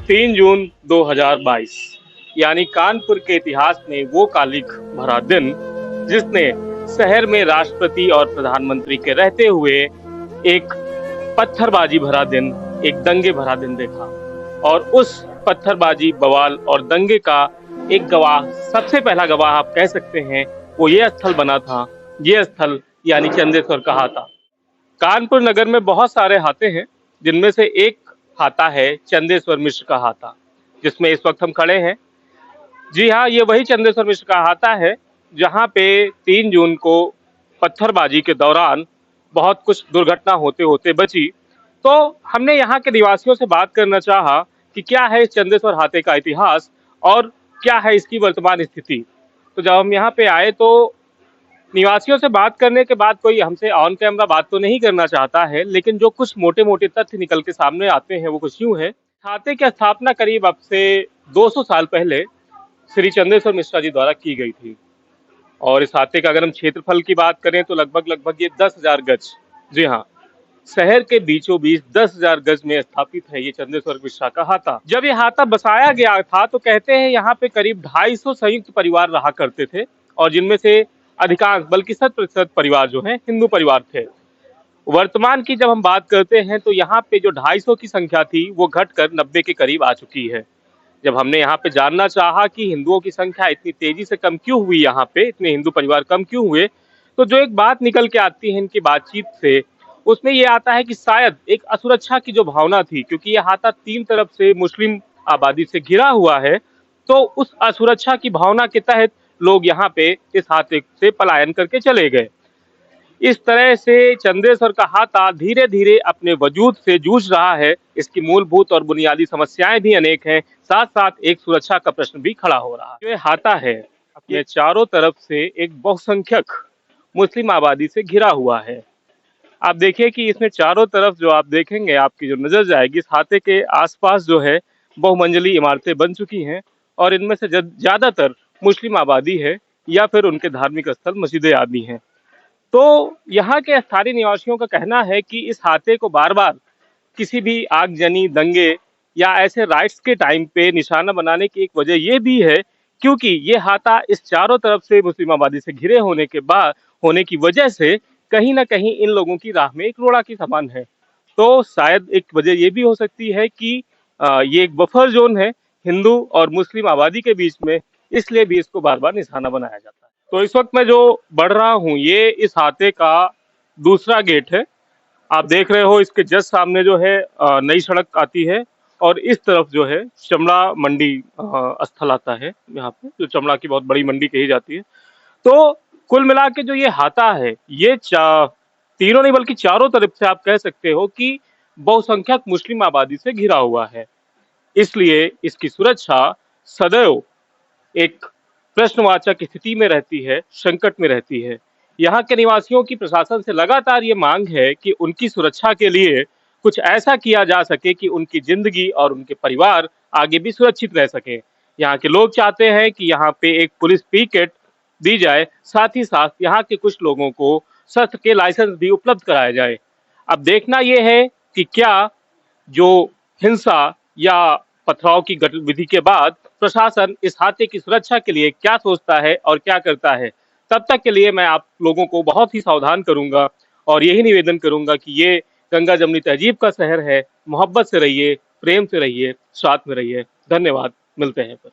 3 जून 2022 यानी कानपुर के इतिहास में वो कालिक भरा दिन जिसने शहर में राष्ट्रपति और प्रधानमंत्री के रहते हुए एक पत्थरबाजी भरा दिन, एक दंगे भरा दिन देखा। और उस पत्थरबाजी, बवाल और दंगे का एक गवाह, सबसे पहला गवाह आप कह सकते हैं, वो ये स्थल बना था। ये स्थल यानी चंदेश्वर का हाता। कानपुर नगर में बहुत सारे हाते हैं, जिनमें से एक हाता है चंदेश्वर मिश्र का हाता, जिसमें इस वक्त हम खड़े हैं। जी हाँ, ये वही चंदेश्वर मिश्र का हाता है जहाँ पे 3 जून को पत्थरबाजी के दौरान बहुत कुछ दुर्घटना होते होते बची। तो हमने यहाँ के निवासियों से बात करना चाहा कि क्या है इस चंदेश्वर हाते का इतिहास और क्या है इसकी वर्तमान स्थिति। तो जब हम यहाँ पे आए तो निवासियों से बात करने के बाद कोई हमसे ऑन कैमरा बात तो नहीं करना चाहता है, लेकिन जो कुछ मोटे मोटे तथ्य निकल के सामने आते हैं वो कुछ यूं है। हाते की स्थापना करीब अब से 200 साल पहले श्री चंदेश्वर मिश्रा जी द्वारा की गई थी। और इस हाते का अगर हम क्षेत्रफल की बात करें तो लगभग ये 10,000 गज, जी हाँ, शहर के बीचों बीच 10,000 गज में स्थापित है ये चंदेश्वर मिश्रा का हाता। जब ये हाता बसाया गया था तो कहते हैं यहाँ पे करीब 250 संयुक्त परिवार रहा करते थे, और जिनमें से अधिकांश, बल्कि 100% परिवार जो है हिंदू परिवार थे। वर्तमान की जब हम बात करते हैं तो यहाँ पे जो 250 की संख्या थी वो घटकर 90 के करीब आ चुकी है। जब हमने यहाँ पे जानना चाहा कि हिंदुओं की संख्या इतनी तेजी से कम क्यों हुई, यहाँ पे इतने हिंदू परिवार कम क्यों हुए, तो जो एक बात निकल के आती है इनकी बातचीत से, उसमें ये आता है कि शायद एक असुरक्षा की जो भावना थी, क्योंकि ये हाता 3 तरफ से मुस्लिम आबादी से घिरा हुआ है, तो उस असुरक्षा की भावना के तहत लोग यहाँ पे इस हाते से पलायन करके चले गए। इस तरह से चंदेश्वर का हाता धीरे धीरे अपने वजूद से जूझ रहा है। इसकी मूलभूत और बुनियादी समस्याएं भी अनेक हैं, साथ साथ एक सुरक्षा का प्रश्न भी खड़ा हो रहा है। ये हाता है अपने चारों तरफ से एक बहुसंख्यक मुस्लिम आबादी से घिरा हुआ है। आप देखिए कि इसमें चारों तरफ जो आप देखेंगे, आपकी जो नजर जाएगी, इस हाते के आसपास जो है बहुमंजिली इमारतें बन चुकी हैं, और इनमें से ज्यादातर मुस्लिम आबादी है या फिर उनके धार्मिक स्थल मस्जिदें आदि हैं। तो यहाँ के स्थानीय निवासियों का कहना है कि इस हाते को बार बार किसी भी आगजनी, दंगे या ऐसे राइट्स के टाइम पे निशाना बनाने की एक वजह ये भी है, क्योंकि ये हाता इस चारों तरफ से मुस्लिम आबादी से घिरे होने की वजह से कहीं ना कहीं इन लोगों की राह में एक रोड़ा की समान है। तो शायद एक वजह ये भी हो सकती है कि ये एक बफर जोन है हिंदू और मुस्लिम आबादी के बीच में, इसलिए भी इसको बार बार निशाना बनाया जाता है। तो इस वक्त मैं जो बढ़ रहा हूँ, ये इस हाते का दूसरा गेट है। आप देख रहे हो इसके जस्ट सामने जो है नई सड़क आती है, और इस तरफ जो है चमड़ा मंडी स्थल आता है, यहाँ पे जो चमड़ा की बहुत बड़ी मंडी कही जाती है। तो कुल मिला के जो ये हाता है, ये तीनों नहीं बल्कि चारों तरफ से आप कह सकते हो कि बहुसंख्यक मुस्लिम आबादी से घिरा हुआ है। इसलिए इसकी सुरक्षा सदैव एक प्रश्नवाचक स्थिति में रहती है, संकट में रहती है। यहाँ के निवासियों की प्रशासन से लगातार ये मांग है कि उनकी सुरक्षा के लिए कुछ ऐसा किया जा सके कि उनकी जिंदगी और उनके परिवार आगे भी सुरक्षित रह सके। यहाँ के लोग चाहते हैं कि यहाँ पे एक पुलिस पिकेट दी जाए, साथ ही साथ यहाँ के कुछ लोगों को शस्त्र के लाइसेंस भी उपलब्ध कराया जाए। अब देखना यह है कि क्या जो हिंसा या पथराव की गतिविधि के बाद प्रशासन इस हाथे की सुरक्षा के लिए क्या सोचता है और क्या करता है। तब तक के लिए मैं आप लोगों को बहुत ही सावधान करूंगा और यही निवेदन करूंगा कि ये गंगा जमुनी तहजीब का शहर है। मोहब्बत से रहिए, प्रेम से रहिए, साथ में रहिए। धन्यवाद, मिलते हैं फिर।